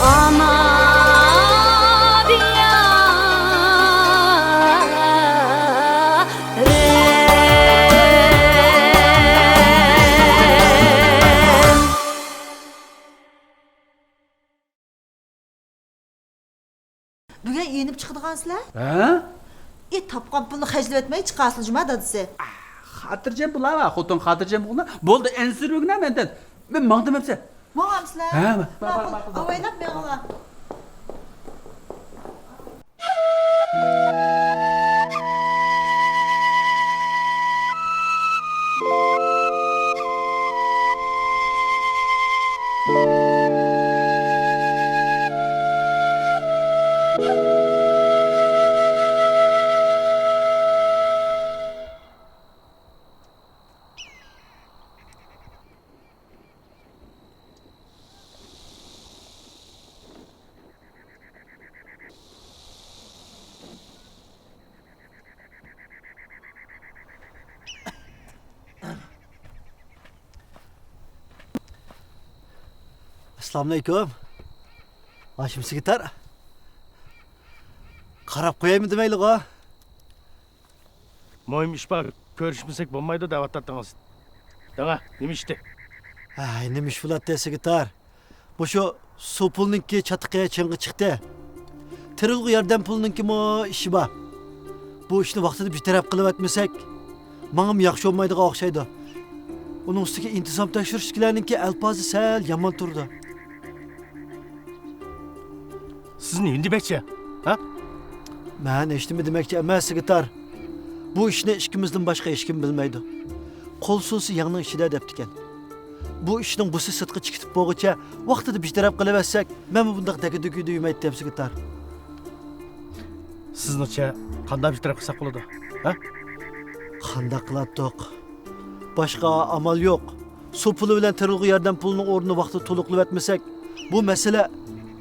Ana Bugün yenip çıktıgansızlar? Ha? Tapqan pulni xajlab etmay chiqasizlar juma dadisi. Xotirjam bo'lama, xotin xotirjam bo'lma. Bo'ldi, ensirugna mendan. Men maqdim hepsi. Mağamsızlar? Ha, avaylab meğla. Assalamualaikum. Haşim Sigitar. Qarab qo'yaymi demayli-ku? Moyim iş var. Görüşmesek bulmaydı davet attınız. Dana, demişti. Ay, nima ish bo'ladi Sigitar? Bu shu suv pulninki chatiqqa ching'i chiqdi. Tirilg'i yordam pulninkimi ishi bor. Bu ishni vaqtida betaraf qilib o'tmasak, menga yaxshi bo'lmaydigan o'xshaydi. Uning ustiga intizom tekshirishlarninki alpozi sal yomon turdi. Siz ne demekçi? Ha? Men eshitimi demoqchi emas, Sigitar. Bu ishni ikkimizdan boshqa hech kim bilmaydi. Qo'l so'si yangning ichida debdikan. Bu ishning busi sirtqa chiqib bo'lguncha vaqtida betaraf qilib o'tsak, men bundoq dagi-dugi deymaydi deb Sigitar. Sizningcha qanday bir taraf qilsak bo'ladi? Ha? Qanday qiladiq? Boshqa amal yo'q. Suv puli bilan tirilg'i yordam pulining o'rnini vaqtida to'liqlab o'tmasak, bu masala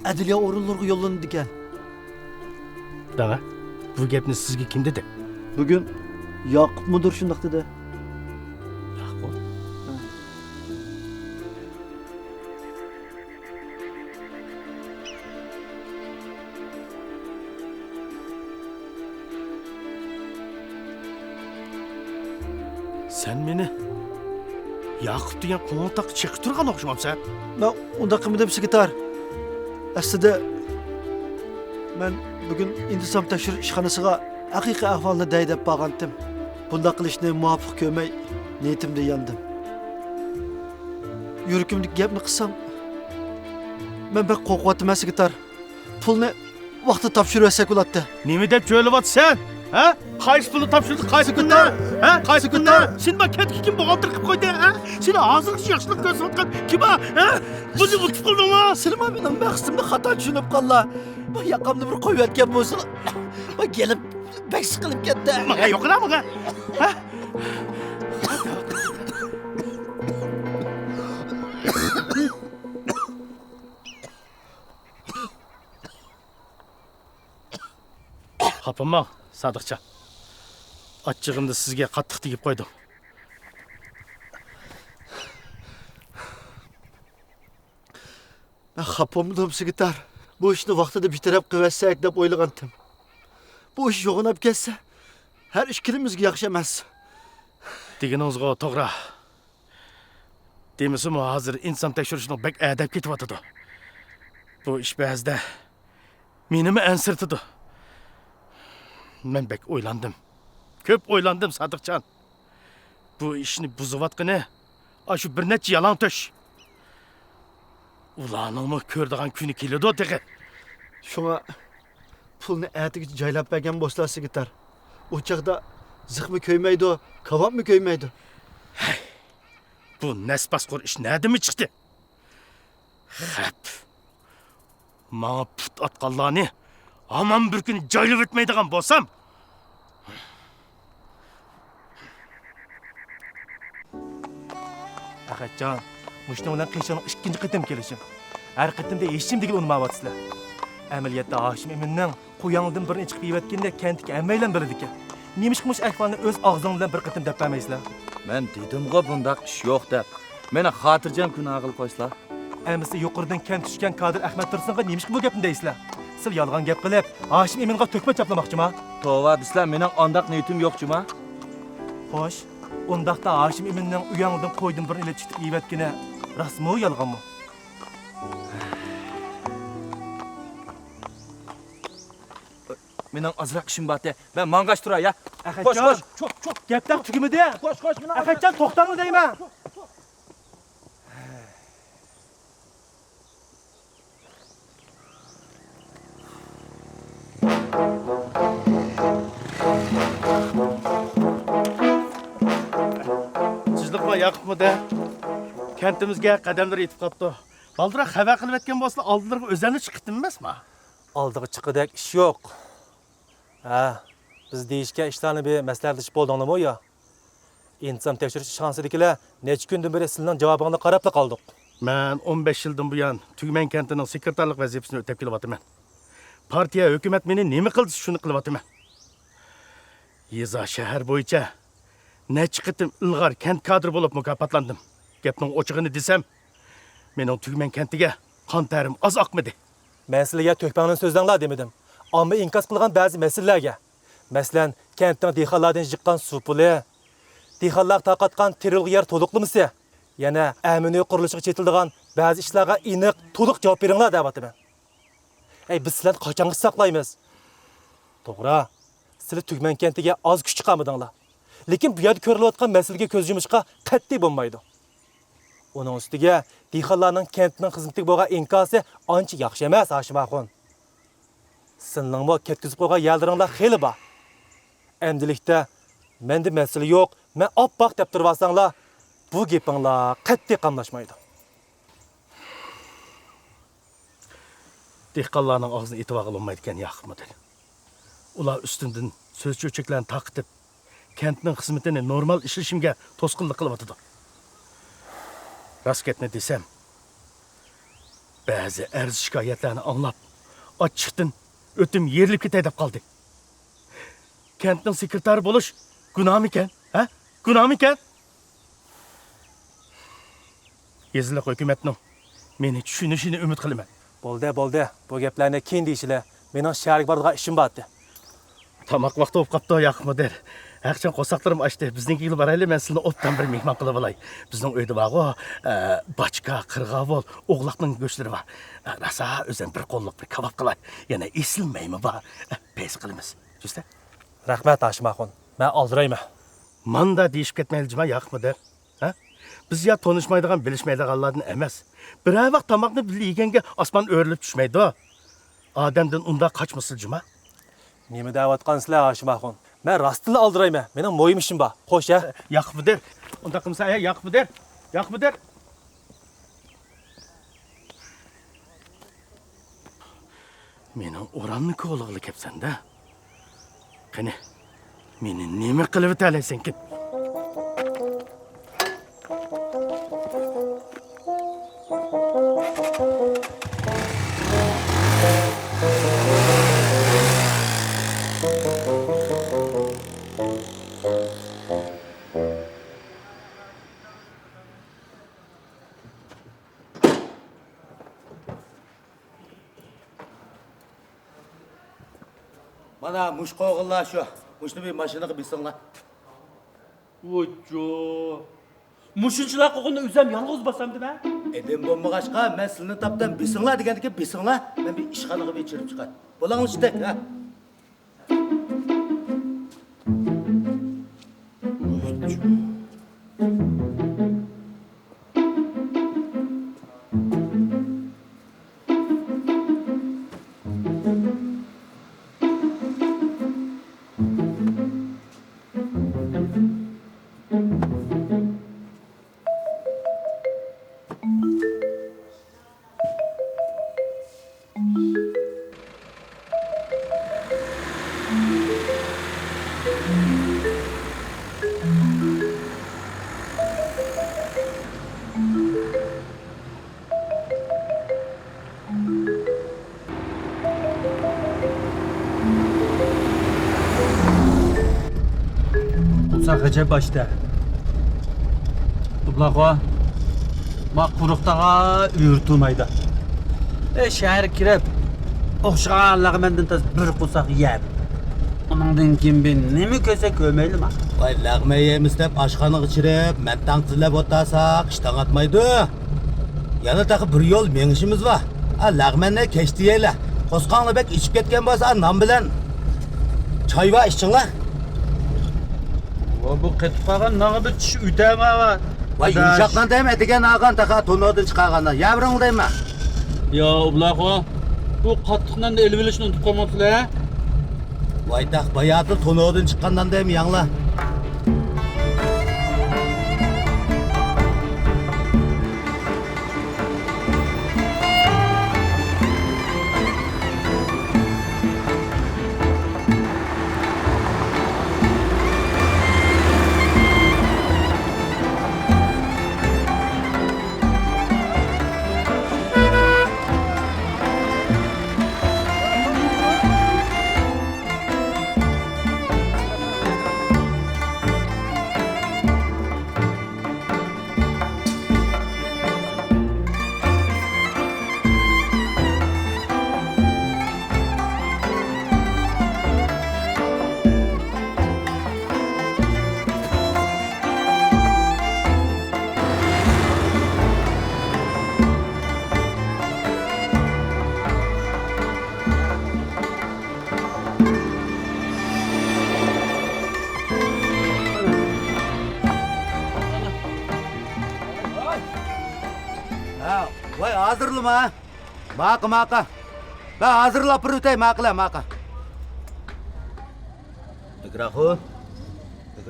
adliya o'rinlariga yo'llanadi ekan. Dana, bu gapni sizga kim dedi? Bugun Yoqub mudir shundoq dedi. Yoqub? Sen meni Yoqub degan qo'ng'irtoq chiqib turgan o'xshamabsan. Men undaq qilmadim Sigitar. Aslida men bugun intizom tekshirish ishxonasiga haqiqiy ahvolni daydab borgandim. Bundaq qilishni muvofiq ko'rmay niyatimda yandim. Yuragimdagi gapni qilsam, men bir qo'rqyapman Sigitar. Pulni vaqtida topshirib olsak bo'ladi. Nima deb jo'ylayapsan? Ha? Qaysi pulni topshirdi? Qaysi kunni? Ha? Qaysi kunni? Sen maktabga kim buxgalter qilib qo'ydi? Ha? Seni hozircha yaxshilik ko'rsatgan kim? Ha? Buni unutib qoldingmi? Silma mening maqsadimni xato tushunib qoldi. Bu yoqamni bir qo'yib yotgan bo'lsin. Bu kelib bek siqilib ketdi. Menga yo'qlar menga. Ha? Xafaman, Sadiqcha. Achchig'imni sizga qattiq tegib qo'ydim. Men xafaman Sigitar. Bu ishni vaqtida betaraf qilsak deb o'ylagandim. Bu ish yo'g'inab ketsa, har ikkilimizga yaxshi emas. Deganingizga to'g'ri. Demisimi hozir inson tekshirishning bek adab ketyapti. Bu ish ba'zida menimi ansirtidi. Men bek o'ylandim. Ko'p o'ylandim Sadiqjon. Bu ishni buzyaptqini shu bir necha yalan tosh. Ularning ko'rdigan kuni keladi dedi. Shunga pulni atiga joylab bergan bo'lsa Sigitar. O chaqda ziqmi ko'ymaydi, kavobmi ko'ymaydi. Bu nasbasqor ish nadimi chiqdi? Xap. Menga put atqanlarni aman bir kun joylab o'tmaydigan bo'lsam, Ahadjon, mushning bilan qishning ikkinchi qitim kelishim. Har qitimda eshitishim degan unmayapsizlar. Amaliyotda Hoshim Eminning qo'yangdan birini chiqib yeyotganda kentga hammaylar biladi ekan. Nima qilmish ahvolni o'z og'zing bilan bir qitim deb bermaysizlar? Men dedim-ku bundaq ish yo'q deb. Meni xotirjam kun aql qo'ysizlar. Әмісі yuqoridan kent tushgan Kadir Ahmad Tursunga nemish bu gapni deysizlar? Siz yolg'on gap qilib, Hashim Eminga to'kma chaplamoqchimi? Tova desizlar, mening ondaq niyatim yo'qchimi? Xo'sh, undaqda Hashim Eminning uyangdan qo'ydim bir ilib chiqib yevatgini rasmi yolg'onmi? Mening azroq ishim bor. Men mangash turay ya. Ahadjon, çok gaplar tugimidi. Qo'sh, men Ahadjon to'xtanglar deyman. Sizlikmi Yaqubmi de? Kentimizga qadamlar yetib qopti. Baldıra xabar qilib etgan bo'lsa, oldilariga o'zlarini chiqdim emasmi? Aldığı çıkıdak iş yok. Ha, biz deyişke işlerini bir məsləhətləşib olduğunu ya. İntisam tekşürüş şansidikiler neçə gündür beri sizin cevabını qarabla qaldık. Ben 15 yıldan bu yan Tügmen kentinin sekreterlik vazifesini ötep kelyapman. Partiya, hükümet meni nemi qildi şunu kılıvatımen. Yeza şehir boyunca neçə qitim ilgar kent kadri bulup mukapatlandım. Gapning ochiqini desem, mening Tügmen kentiga qon terim az aqmidi. Mən sizlərə tökbənin sözlənglər demedim. Amma inkas qılğan bəzi məsələlərə. Məsələn, kentdən dexallardan jiqqan su pulu, dexallar taqatqan terilği yer toluqlımısı, yana əmini quruluşuğa çetildiğan bəzi işlərə iniq, toluq cavab beringlər deyaptım mən. Biz sizlərni qaçanғы saqlaymiz. To'g'ri, sizlar Tügmen kentiga az kuch chiqarmadinglar. Lekin bu yerda ko'rilayotgan masalaga ko'z yumishqa qat'iy bo'lmaydi. Onun üstüge dexallarning kentning xizmatiga bo'lgan inkosi ancha yaxshi emas, Hashimoxon. Sizning bu ketkizib qo'ygan yerlaringlar xeyli bor. Endilikda menda masala yo'q, men oppoq deb turibsanglar, bu gapinglar qat'iy qamlashmaydi. Dehqonlarning og'zini e'tibor qilmaydi ekan Yaqubmi. Ular ustundan so'z cho'chaklarni taqitib, kentning xizmatini normal ishlashimga to'sqinlik qilyapti. Rasketni desem, bazı arz şikayetlerini anlap, açıktan ötüm yerilip ketay dep kaldı. Kentning sekreteri buluş, günah miken? Ha? Günah miken? Yezilik hükümetning meni tushunishini umid qilaman. Bo'ldi. Bu gaplarni keyin deyishlar. Mening sharik bordigan ishim bor edi. Tamak vaqti bo'lib qopti, Yaqubmi der. Aqchon qo'saqlarim ochdi. Bizning yil barayli, men sizni obdan bir mehmon qilib olay. Bizning uyda bor, bachka, qirg'avol, o'g'loqning go'shtlari bor. Rasa o'zim bir qo'lliq bir kabob qilay. Yana esilmaymi bor. Pes qilamiz. Justa? Rahmat Hashimoxon. Men oldirayman. Manda deyishib ketmaylijima Yaqubmi der. Ha? Biz ya tanışmaydigan, bilishmaydiganlardan emas. Bir vaqt tamoqni birga yeganga osmon o'rilib tushmaydi. Odamdan unda qochmasilcima. Nima deyotgansizlar Hashimoxon? Men rostini oldirayman. Mening mo'yim ishim bor. Xo'sh, ya? Yaqubmi der. Unda qilsa, Yaqubmi der. Yaqubmi der. Mening o'ramni ko'lig'li kepsanda. Qani, meni nima qilib o'talaysan ki? Mana mush qo'g'illar shu. Mushni bir mashinaga bilsanglar. Voyjo. Mushunchilar qo'g'ini o'zim yolg'iz bosamdim ha? Edim bo'lmag'achqa, men sizni topdan bilsanglar degandiki bilsanglar, men bir ishxonaga bechirib chiqay. Bo'langlar ha? Sakıcı başta. Dublaqo. Ma quruqtağa uyurtulmaydı. Şəhər kirib, oxşağanlığı məndən tez bir qusaq yeyib. Ondan kim ben nemi köse kömeyli ma? Vay lağma yeyimiz dep aşkanı içirip, mentang tizlep otasak, işten atmaydı. Yana takı bir yol menişimiz var. Lağmenle keçti yeyle. Koskanlı bek içip ketken bolsa nam bilen çay var içsinler. Bu qetib qalğan nağı bir çiş ütəmə var. Vay yumuşaklan deme, digen ağan taka tonodun çıkarganlar. Yavrın deme. Ya ublaqo, bu qatlıqdan da eli bilişini unutup qalmapsılar ha? Vay tak bayatı tonodun çıkandan deme yanla. Vay hazırlı mı? Maka. Ben hazırla pırıtay makla maka. Ikrahu.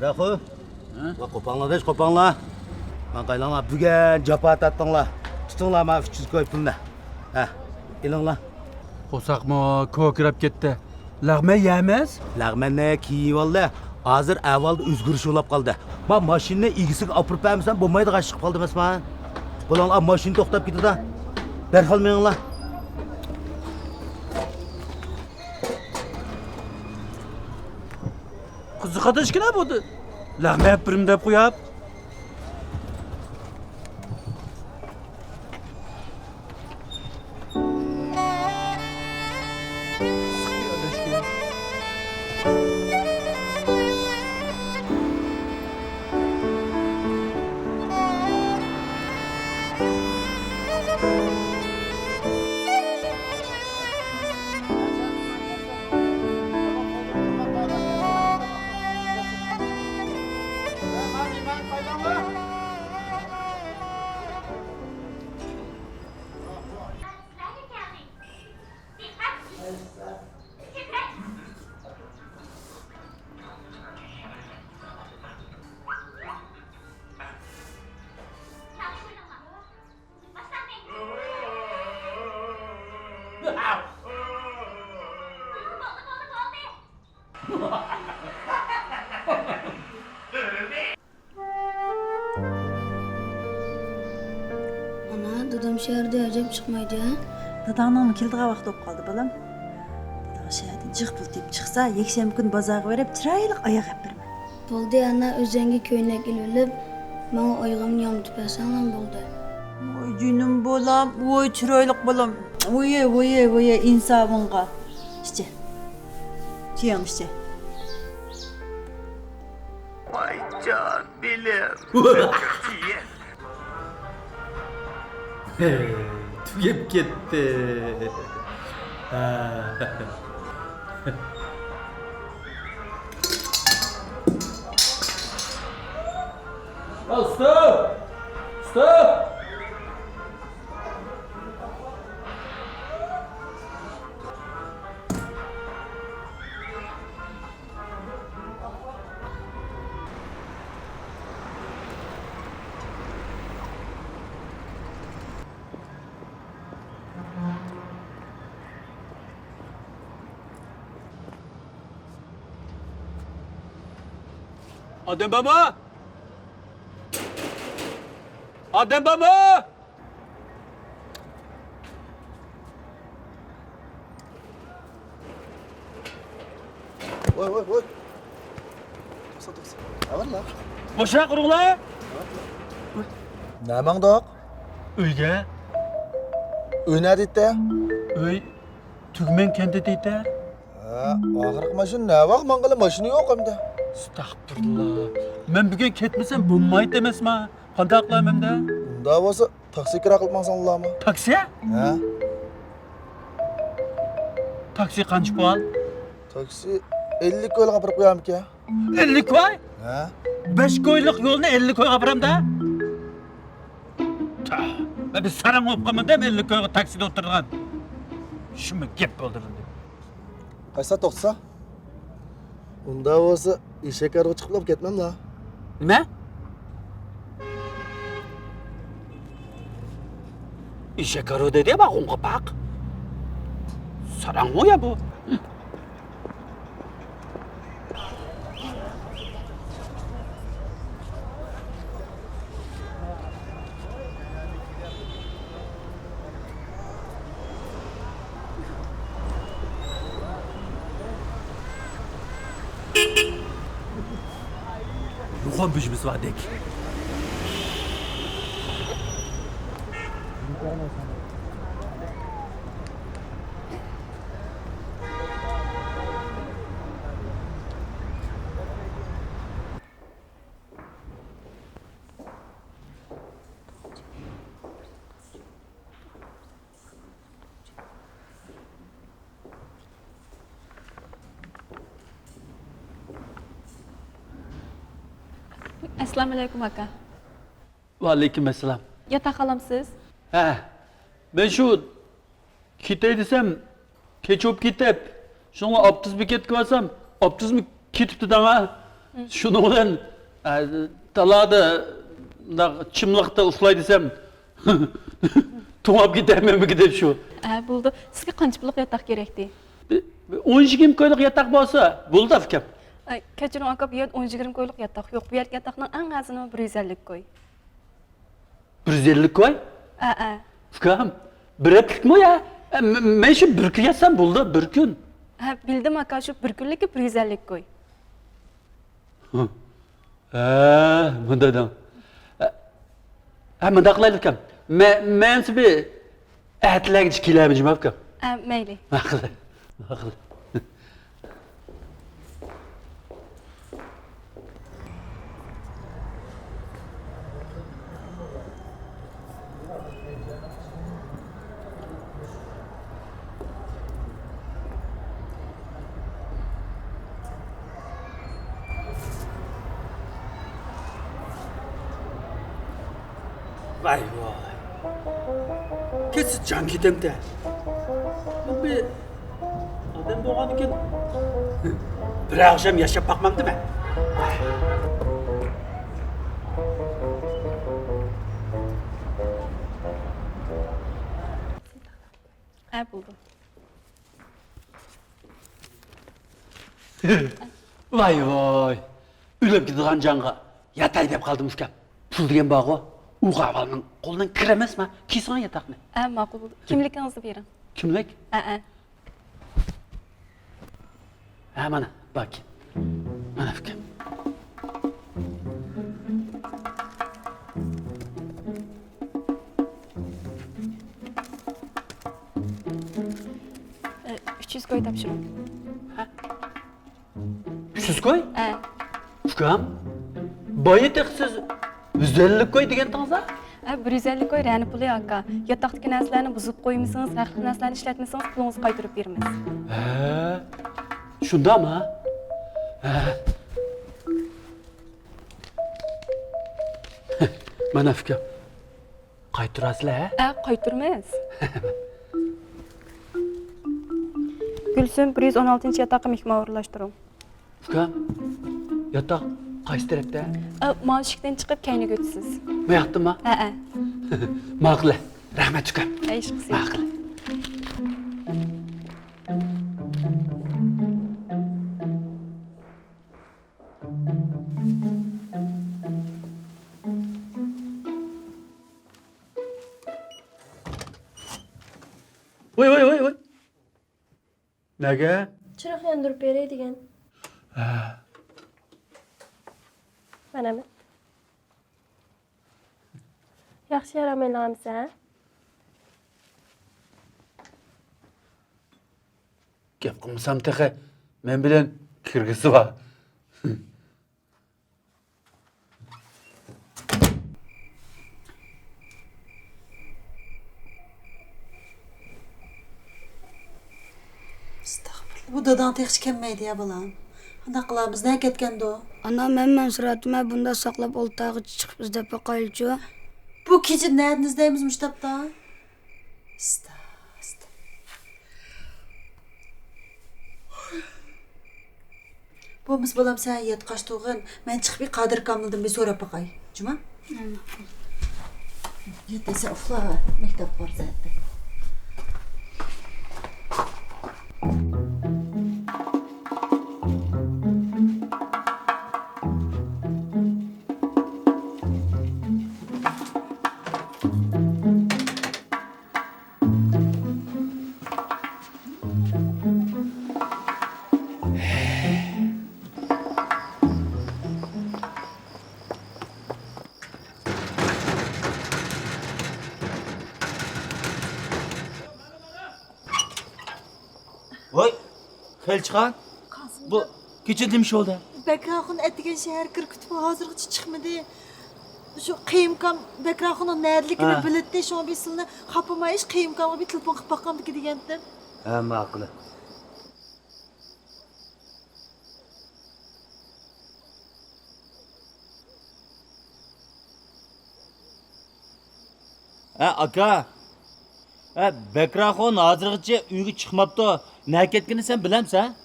Vay kopanla. Makaylana bügen capat attınla. Tutunla ma 300 koy pulna. İlinla. Qusaq mı kökürəb getdi. Lağma yemez. Lağmen ne ki valla. Hazır evvalda üzgürüş olap kaldı. Ma maşinne ilgisini apırıp vermişsen bombayı da kaçıp kaldı mesman. Ulan maşin toktap gitti da. Derhal menla. Kızı qatışkına budu. Lağma hep birimde qoyab. Ana, dadam şehirde acayip çıkmaydı ha. Dadağının kildiğe vaxt olub qaldı balam. Dadağı şəhərdən cıq pul deyib çıxsa, yekşəm gün bazarğa verib çırayılıq ayaq əpirmə. Boldu ana özenge köyüne gelip bana ayağımın yamı tüpersen buldu. Oy günüm balam, oy çırayılıq balam. Oy, insafınğa. İşte. Çiyam işte. Vay can bilim. Tüyep gitti. Stop! Adem baba! Adem baba! Oy. Ne var la? Boşa kurukla! Ne mandok? Uyga, Uy nerede? uy tugmen kendi deydi. Ha, ahırık maşın ne bak mangalı maşını yok hem de. Estağfurullah. Ben bugün ketmesem bulmayı demesme. Qanday qilaman hem de? Bunda olsa taksi kira kılmasan Allah'ıma. Taksi? Ha? Taksi qancha pul? Taksi 50 koyla kapırıp koyalım ki. 50 koy. Ha? 5 koyluq yo'lni 50 koyga boramda. Ben bir sarang bo'lib qolmandam 50 koyga taksida o'tirgan. Shunga gap bo'ldirdim. Kaysa toksa? Bunda olsa işe karı çıkıp ketmem la. Nima? Ishga karo dedi bak unga bak. Sarang ya bu. Ruhum büyümüz var dek. Assalomu alaykum aka. Va alaykum assalom. Yotoq olamsiz? Ha. Ben şu kitay desem keçop kitap. Şunu aptız bir ketki varsam aptız mı kitipti dana. Şunu olan talada çimlakta uslay desem tuğab gidemem mi gidip şu. Bo'ldi. Sizga qancha pullik yotoq kerakdi? 10-20 koylik yatak bo'lsa bo'ldi fikrim. Kechiring aka, bu yer 10-20 koylik yotoq yo'q. Bu yer yotoqning eng azini 150 koy. 150 koy? A. Fikrim. Bir haftalık mı ya? Ben şu bir gün yatsam buldu, bir gün. Bildim aka, şu bir kunlik 150 koy. Bundadan. Bunda qilaylik kam. Men sizi ahtilarga kelamiz mavka. Mayli. Maqul. Maqul. Vay vay. Kesin can gidemde. Bir adam doğan iken bir akşam yaşap bakmam değil mi? Bo'ldi. Vay vay. Ülüp gidilen canға yatay dep kaldım uskam. Pul degen bağı u qavalning qo'lidan kir emasmi? Kiysan yataqni. Ma'qul bo'ldi. Kimligingizni bering. Kimlik? A. Mana bak. Mana fikrim. E, 300 koy topshiring. 300 koy? A. Uskam. Boya teqsiz 150 koy degan tangza? 150 koy rani puli aka. Yotoqdagi narsalarni buzib qo'ymasangiz, haqli narsalarni ishlatmasangiz, pulingizni qaytarib beramiz. Shundami? Mana fikrim. Qaytarasizlar? Qaytarmaymiz. Gulsum 116-yotoqqa mehmon o'rinlashtiring. Fikrim. Yotoq qaysi tarafda? Mashikdan chiqib kayniga o'tasiz. Bu yoqdami? A. Ma'qul. Rahmat fikrim. Ish qilsangiz. Ma'qul. Voy. Nega? Chiroq yondirib beray degan. Manami. Yaxshi yaramaylamsan? Gap qilmasam texe, men bilan kirgisi bor. Estağfurullah. Bu dadan tekşi kemmeydi ya balam. Ana qilamiz, ne ketkendi o? Ana men suratime bunda saqlab oltagı chiqib izlab boqaylikchu. Bu kecha nereden izleyimiz Müştap'ta? Bo'lmasa bolam sen yet qaçtığın. Men chiqib bir Qadir Kamildan bir so'rab boqay. Cuma? Yet desa uxla. Maktab bor zaten. Voy, Xelçixan. Bu kecha demiş oldu. Bekrahun ettigen şehir kırkıtı hazırgıçı çıkmadı. Şu kıyımkam Bekrahun'un nerlikini biletti. Şu an bir sılını kapamayış kıyımkam'a bir telefon kapakkamdı ki diyendim. Ama akıllı. Aka. Bekraxon hozirgacha uyga chiqmabdi. Nima ketganini sen bilamsan?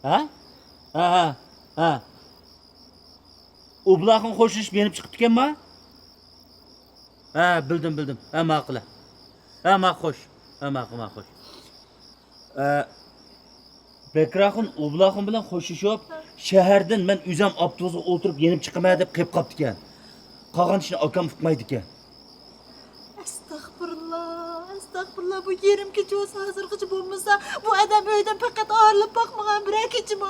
Ha. Ublaxon qo'shilish berib chiqib ekanmi? Bildim. Ma'qul. Ma'xush. Ma'xush. Bekraxon Ublaxon bilan qo'shishib, shahardan men o'zim avtobusga o'tirib yenib chiqaman deb qilib qopti ekan. Qolgan ishni akam uqmaydi ekan. Estağfurullah bu yerim keçi olsa hazırgıcı bulmasa bu adam öyden fakat ağırlıp bakmagan bir keçi mi?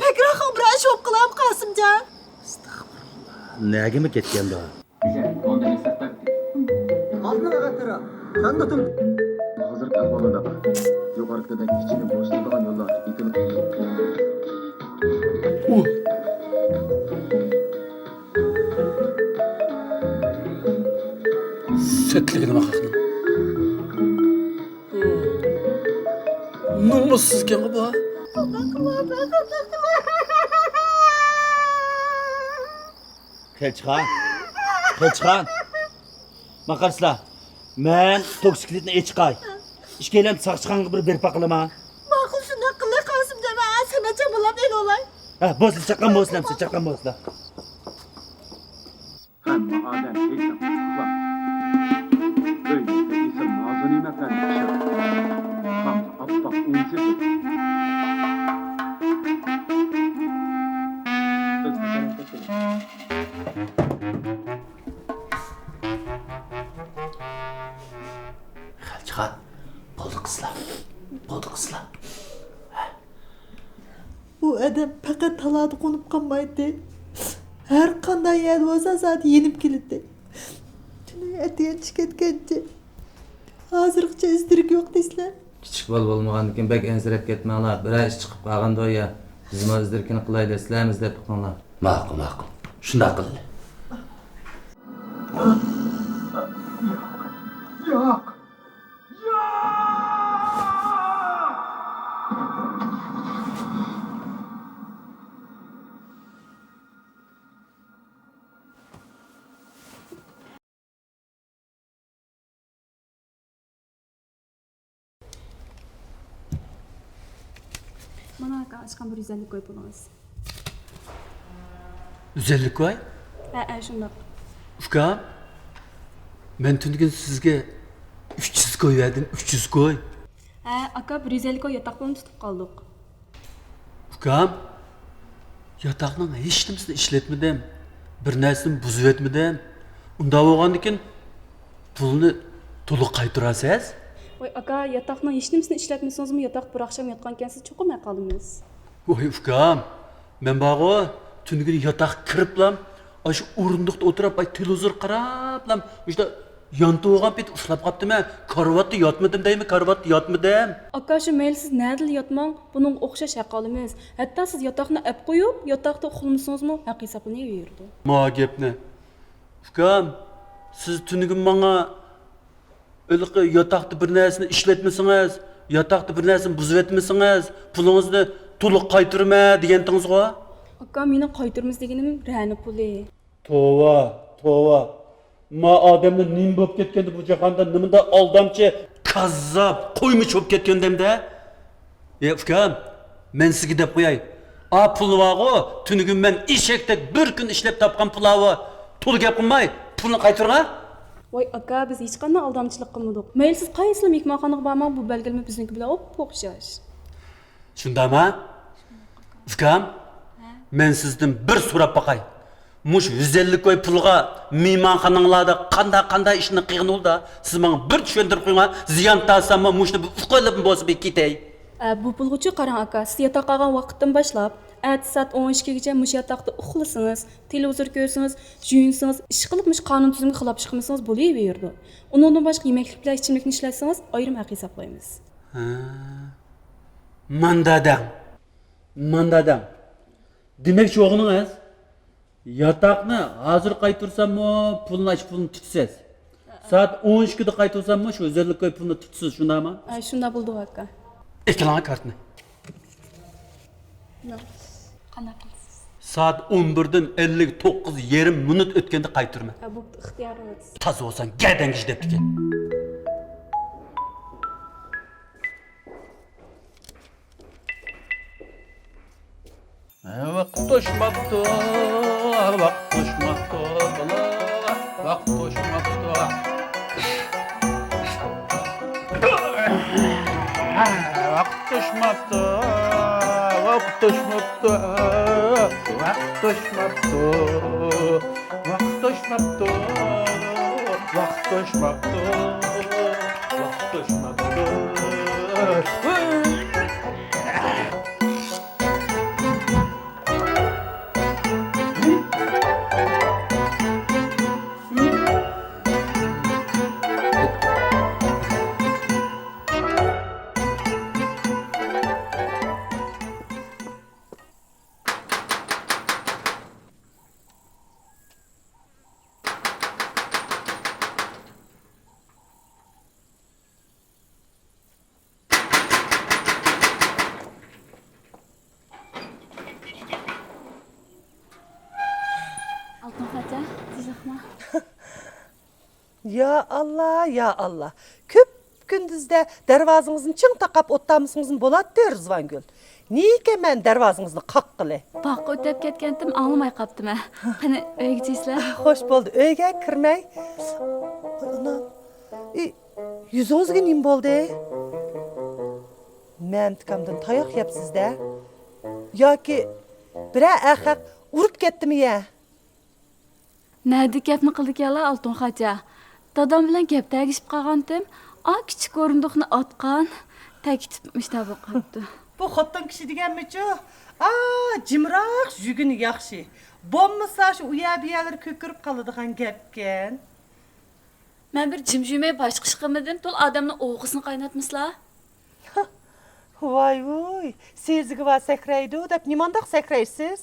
Bekrahun bir iş okuyam Kasımcan. Nega mi ketgan bu? Hozirgi ahvolida yuqoridagidan kichkina boshlanadigan yo'llar etilib Setligini bakakın. Namussuzken bu. Xelçixan. Maqarsizlar. Men toksiklikni echqay. Ishkaylam saqchiqanga bir berib baqilama. Ma'qul shunday qilay Kasımcan ben sanacha bo'lam el olay. Bo'slar chaqqan bo'slar. hamma odam hech uxlab o'yladi esa nozini emaslarni pishirdi ham oppoq unsiz Xelçixan. Bo'ldi qizlar. Bu adam fakat taladı konup kalmaydı. Her qanday yer olsa zaten yenip kilitdi. Şunu etiyen çıketkençe. Hazırgıça izdirik yok deysler. Kichik bola bo'lmagandan bek ensirab ketmanglar. Bir ish chiqib qolganda ya. Bizma izdirkini qilay deysizlarmiz deb qilinglar. Ma'qul. Shunday qildi. Yo'q. Mana aka açqan bir güzellik koyup olağız. Güzellik koy. Şundak. Ufkam. Ben tündükün sizge 300 koy verdim. 300 koy. Aka bir güzellik koy yataklarını tutup kaldık. Ufkam. Yatakның hiç nimsini işletmedim. Bir narsani buzib etmedim. Unda bo'lgandan pulni to'liq qaytarasiz. Oy aka yatakның hiç nimsini işletmesiniz mi yatak bir akşam yatkanken siz çoğumay qaldınız. Voy ufkam. Men bag'o tundukun yatak kiriblam. Aşı orunduqda oturup ay televizor qaraplam, işte yantı olğan pet uslap qaptım ha. Karvatda yatmadım deymi, karvatda yatmadım. Aka şu meyli siz nədil yatmang, bunun oxşaş haqalımız. Hatta siz yataqni əp qoyub, yataqda uxulmusunuzmu, haq hesablanıverdi. Ma gepni. Ukam, siz tünügün bana öyle yataqda bir narsani ishlatmasınız, yataqda bir narsani buzib etmasınız, pulunuzni to'liq qaytarma degandingiz-ku. Aka meni qaytarmiz deganim rani puli. Tova. Ma odamni nim bo'lib ketganda bu jahonda nimada aldamchi, kazzab, qo'ymi cho'p ketgandamda. Ukam, men sizga deb qo'yay. A pul vaqo, tünügün men eshakdek bir kun ishlab topgan pulavi to'liq gap qilmay, pulni qaytarga. Voy aka biz hech qanday aldamchilik qilmadik. Mayli siz qaysi mehmonxonaga bormang, bu belgilama bizniki bilan o'xshash. Shundami? Ukam, men sizdan bir so'rab boqay. Mush 150 koy pulga mehmonxonalarda qanday ishni qilgan oldi? Siz menga bir tushuntirib qo'ying. Ziyon tasam mushni uqilib bo'lsa bir ketay. Bu pulg'uchi qarang aka, siz yotoq qolgan vaqtdan boshlab, soat 12 gacha mush yotoqda uxlasangiz, televizor ko'rsangiz, juyinsangiz, ish qilib mush qonun tuzumga xilof chiqmasangiz bo'laverdi. Undan boshqa yemeklik bilan ichimlikni ishlatsangiz, ayrim haq hisoblaymiz. Mandadam. Demek çoğunuz yatakni hozir qaytarsammi, pulni tutasiz. Saat 12da qaytarsammi, shu o'zalik ko'y pulni tutasiz, shundami? Shunda bo'ldi aka. Ekran kartni. Qanday qilasiz? Saat 11dan 59 yarim minut o'tganda qaytarma. Bu ixtiyoringiz. Toza olsan gadangiz deb kel. Vaqt to'shmabdi, vaqt to'shmabdi, vaqt to'shmabdi. Vaqt to'shmabdi, vaqt to'shmabdi, vaqt to'shmabdi, vaqt to'shmabdi, vaqt to'shmabdi, vaqt to'shmabdi. Ya Allah. Köp gündüzde dervazınızın çın takap ottamısınızın bolat der Rızvangül. Neyke men dervazınızını kakkılı? Bak ötep ketkendim, anlamay kaptım ha. Hani öyle gideceksizler. Hoş buldu. Öyge kirmey. Ana. Yüzünüzge nim boldu? Men tikamdan tayak yap sizde. Ya ki bire ahak urup gitti mi ya? Nerede gapni qildik yala Altun Xoja? Dadam bilan gap tagishib qolgandim. Kichik o'rindiqni otgan, tagitibmish tabi qolibdi. Bu xotton kishi deganmi-chu? Jimroq juguni yaxshi. Bo'lmasa shu uya-buyalar ko'kirib qoladigan gapkan. Men bir jimjimay boshqa ish qilmadim, to'l odamni o'g'isini qaynatmislar. Voy, sezigi va sakraydi deb nimandaq sakraysiz?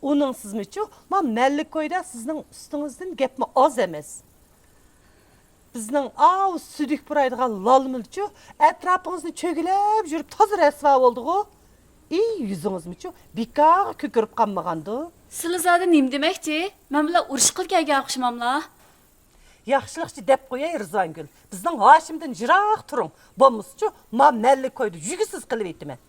Onun sizmi-chu? Men Mallik koyda sizning ustingizdan gapmi oz emas. Bizning südük buraydigan lalmilchu atrofimizni cho'gilab yurib toza rasvo bo'ldi-ku. Yuzingizmi-chu bekor ko'kirib qolmagandi. Sizlar zada nim demakchi? Men bilan urush qilganga o'xshamamlar. Yaxshilikchi deb qo'yay Rizvangul. Bizning Hoshimdan jiroq turing. Bo'lmasa-chu men Mallik koyda yugisiz qilib aytaman.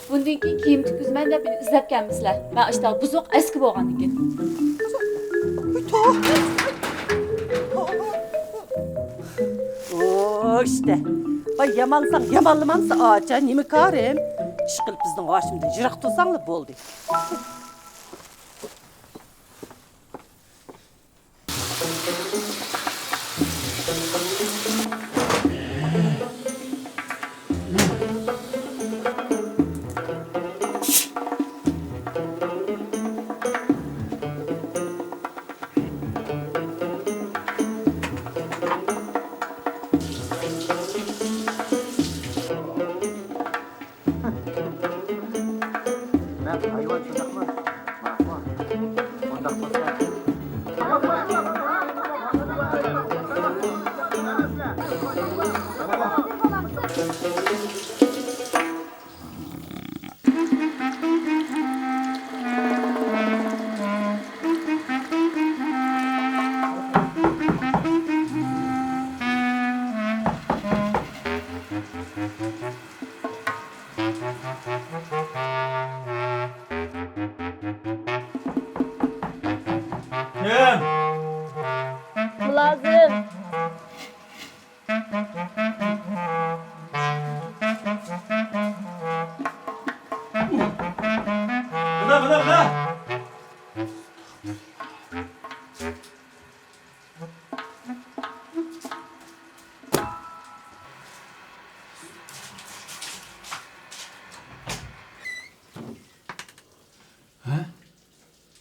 Bundan keyin kiyim tikizman deb meni izlab kelmisizlar. Men ishda buzuq eski bo'lgandan keyin. İşte. Vay yamansan, yamanlımansa aça, nimi karım. İş qilib bizning Hoshimdan jiroq tursanglar bo'ldi. Ben hayvan çocuklar. Bakma. Ondan korkma. Mülazim. Buna.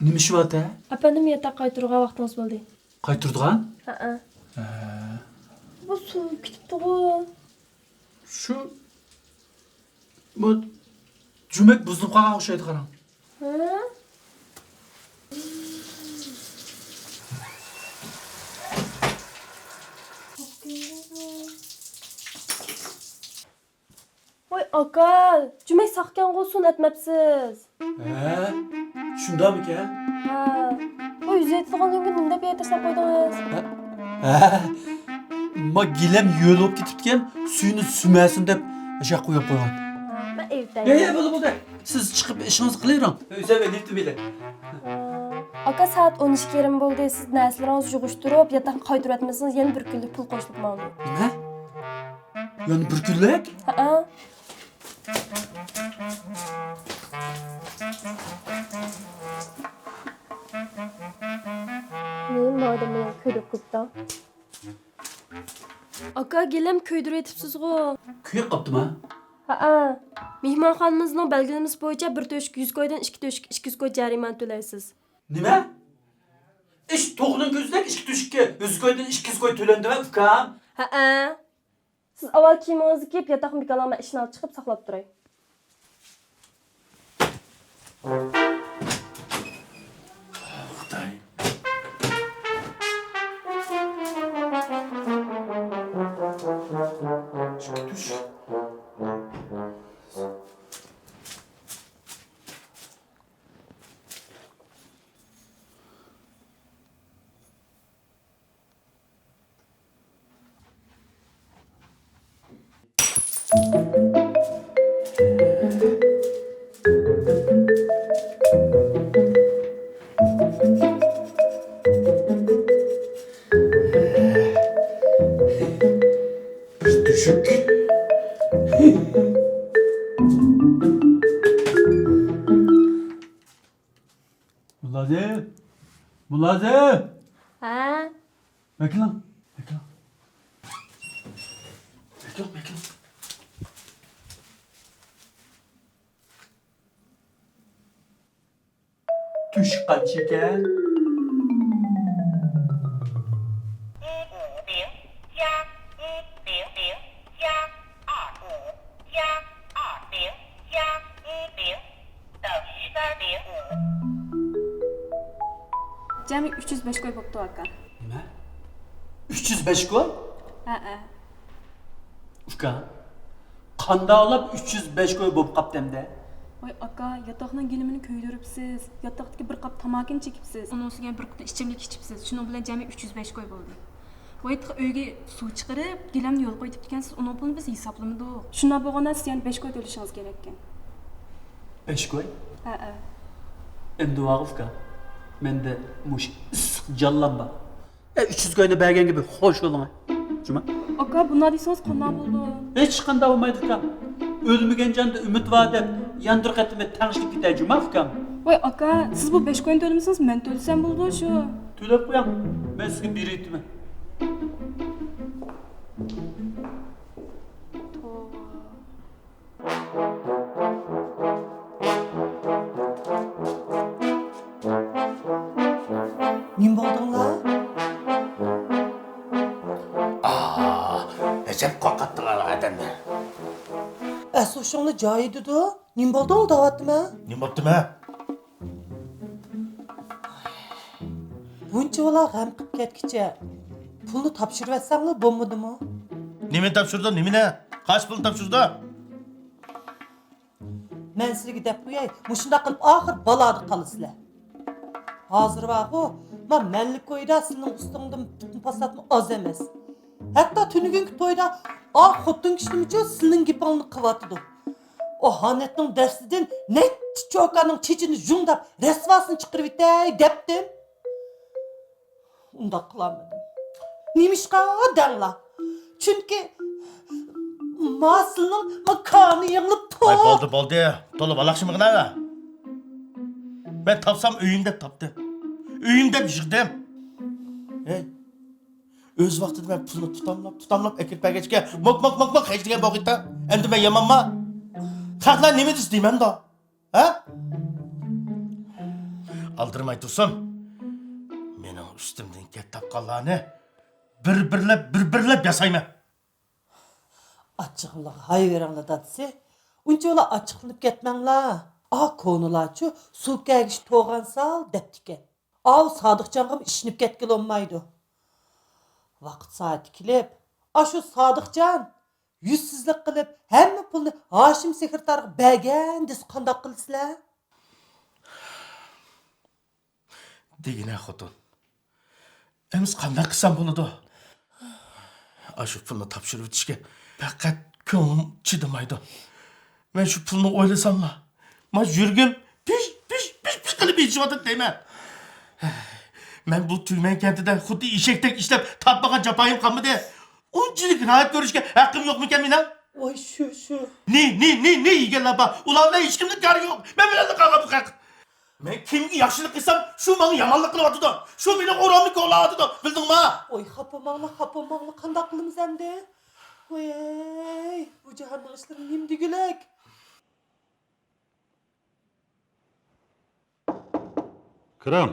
Nima ishi bor ata? Efendim yatak kaytırığa vaktiniz buldu. Qaytirdigan? Ha. Bu su kütüptü o. Shu bu jumak buzilib qolgan o'xshaydi qarang. Ha? Voy aka, cümek sakkan olsun etmepsiz. Shundamiki? Ha. O yüzeytiğin gün nimde bir yetirsen koydunuz. Ma gilam yo'l bo'lib ketibdi-kan, suyni sumasin deb o'sha qo'yib qo'ygan. Ben evdeyim. Bo'ldi. Siz chiqib ishingizni qilavering. O'zim elifti bile. Aka saat 12 yerim bo'ldi. Siz narsalarınızı yig'ishtirib, yatak qaytirib etmesiniz, yana bir kunlik pul qo'shib ma'lum. Nima? Yani bir kunlik? Ha. Neyim madem ben köydük kıpta. Aka gelem köydür etipsiz go. Kuyuq qopdimi? Ha. Mehmonxonamizning belgilarimiz bo'yicha bir to'shak 100 koydan 2 to'shak 200 koy jarima to'laysiz. Nima? İş to'g'ning ko'zidagi ikki tushukka 100 koydan 200 koy to'landimi, ukam? Ha. Siz avval kiyimingizni kiyib, yotoq mikalama ishini olib chiqib saqlab turay. Xudoy. Tush. Bir düşük. Mulazim. Mulazim. Ha? Bekle lan. Bekle. Bekle. Tuş kaçı gel. Cəmi 305 qoy bopdu aka. Nima? 305 koy? Ha. Uka. Qanda olib 305 koy bo'lib qaptimda. Voy aka, yataqning gilimini köydürüpsiz. Yataqdagi bir qap tamakini chekipsiz. Onun üstüne bir qutu içimlik içipsiz. Şunun bilan cəmi 305 qoy bo'ldi. Voy uyga suv chiqarib, gilamni yo'l qo'yib ekansiz. Onun pulini biz hisoblamadik. Shuna bo'lganda siz yana 5 qo'y to'lashingiz kerak ekan. 5 koy? Ha. Endi vaqifka. Mende mush jallanba. 300 koyni bergen gibi hoş olma. Cuma. Aka, bunlar deysangiz qanday bo'ldi? Hiç qanday olmaydi ukam. Ölmügen canda ümit var deb yandırq etime tanışlık gider cuma ukam. Voy aka, siz bu 5 qo'yni to'lamasangiz, men to'lsam bo'ldi shu. To'lab qo'yam. Men sizga bir aytman. Nim bo'lding la? Hesap qoqattılar adamlar. Asıl soşanlı caydı da. Nim boldu ol davattım ha? Ne yaptım ha? Bunca ola gam qıp ketkiçe. Pulunu tapşırıp etsenle bombadı mı? Nemi tapşırdı, nemi ne? Kaç pul tapşırdı? Men sizge dep qo'yay, mushunda qilib oxir balada qolasizlar. Hozir vaqo, men mellik ko'yda sizning ustingdan tutun pasatmi oz emas. Hatto tunigungi to'yda xotin kishim uchun sizning gapingni qilyotidi. O hanetning darsidan nechi cho'kaning chechini jungdab, rasvasini chiqarib etay debdim. Unda qilamadim. Nimishqa danglar. Chunki Maslının makanı yanılıp Ay boldu. Tolu balakşımı gına. Ben tapsam öyümde taptım. Öyümde pişirdim. Hey. Öz vaxtida ben pulunu tutamlap ekirpə geçke. Mok heçdigen boğitda. Endi ben yamanma. Kalklar nemi isteyim da. Ha? Aldırmay dursun. Menin üstümden ket tapqanlarını bir yasayma. Açıqlık hay verenler dadısı. Unca ola açıqlanıp ketmenglar. Konularçı su kelgiş toğan sal deptiken. Sadıkcanğım işinip ketkel olmaydı. Vaqt saati kilip, şu Sadıkcan yüzsüzlük qilib, hemme pulni Haşim sekretarga bergan desa qandaq qilsizlar? Degine xotun. Emiz qanday qilsam bo'ladi? Şu pulni topshirib o'tishga faqat ko'nglim chidamaydi. Men shu pulni o'ylasamla, men yurgim pish qilib yeyapti deyman. Men bu Tüymen kentida xuddi eshakdek ishlab tapmagan japoyim qolmadi. Unchalik rahat ko'rishga haqqim yo'qmikan mening? Voy shu. Ne yeganlar bor? Ularga hech kimning kari yo'q. Men bilan qolgan bu haq. Men kimga yaxshilik qilsam, shu menga yomonlik qilyotdi. Shu meni o'ramni ko'rlayotdi. Bildingmi? Oy, xapamanglar, qandaq qilamiz endi? Voy, bu jahonning ishlari nimdigilak? Kiram.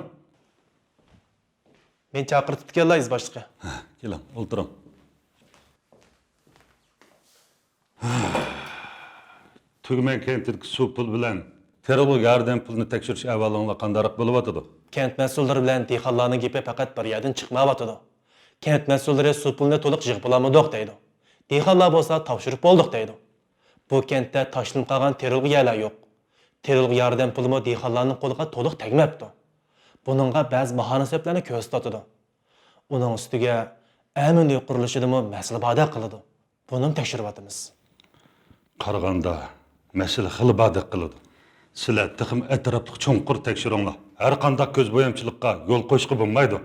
Men chaqirtib kellaysiz boshqa. Kelam, o'tiram. Tugman kentdagi suv pul bilan terg'u yordam pulni tekshirish avvalinglar qandaroq bo'lyotidi? Kent mas'ullari bilan dehqonlarning gapi faqat bir yerdan chiqmayotidi. Kent mas'ullari suv pulni to'liq yig'ib olamidoq deydi. Dehqonlar bo'lsa topshirib bo'ldik deydi. Bu kentda tashlanib qolgan terg'u yerlar yo'q. Terg'u yordam pulimi dehqonlarning qo'liga to'liq tegmabdi. Buningga ba'zi bahona sabablarni ko'rsatadi. Uning ustiga amniy qurilishidimi masala bada qiladi. Buni tekshiryapmiz. Qaraganda masala xilbada qiladi. Sizlar tixim atrofli cho'nqur tekshiringlar. Har qanday ko'z bo'yamchilikqa yo'l qo'yishga bo'lmaydi.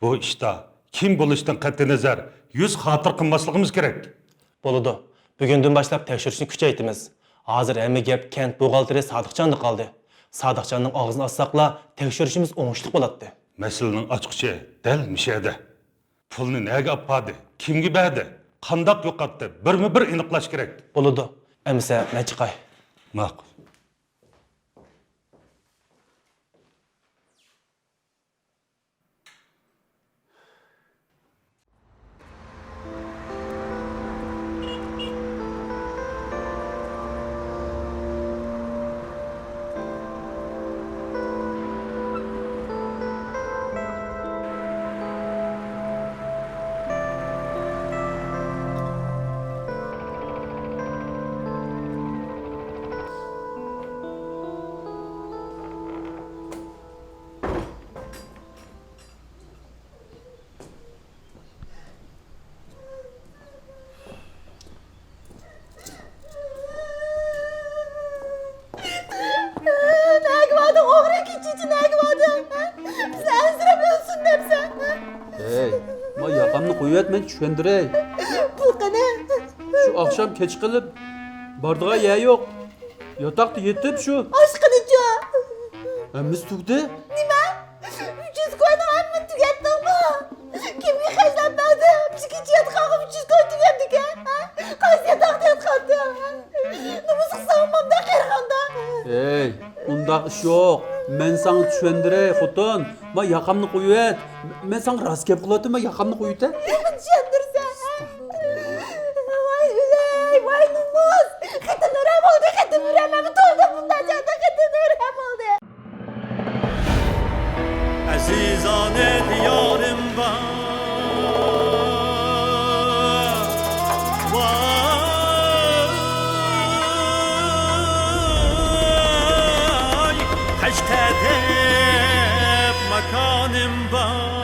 Bu ishda kim bo'lishdan qat'iy nazar yuz xotir qilmasligimiz kerak. Bo'ladi. Bugundan boshlab tekshirishni kuchaytiramiz. Hozir hamma gap kent buxgalteri Sadıkcan'da qoldi. Sadıkcan'ning og'zini ochsaqla tekshirishimiz o'ngishli bo'ladi. Masalaning ochqichi dal mishada. Pulni nega oldi? Kimga berdi? Qandoq yo'qotdi? Bir aniqlash kerak. Bo'ladi. Amsa men chiqay. Ma'qul. Ben tushundiray. Pul qani? Shu akşam kech qilib bardiga yer yo'q. Yotoqda yetib shu. Aşkınıca. Hammasi tugdi. Nima? 300 koyni hamma tugatdingmi? Kimga hajlanmadi? Bizdeki yatqog'im 300 koy tugatdigan. Qaysi yotoqda yotqandi? Nima qilsamda qirg'anda? Ey, undaq ish yo'q. Men sana tushundiray, xotin. Ma yaqamni qo'yat. Men sana rost gap qilyapman, yaqamni qo'yat. Tushundirsan. Voy ulay, voy numus. Xatana Ben tuldum bundan canlı kadın hem oldu. Azizane diyarım var. Vay, kaç tedep makanım var.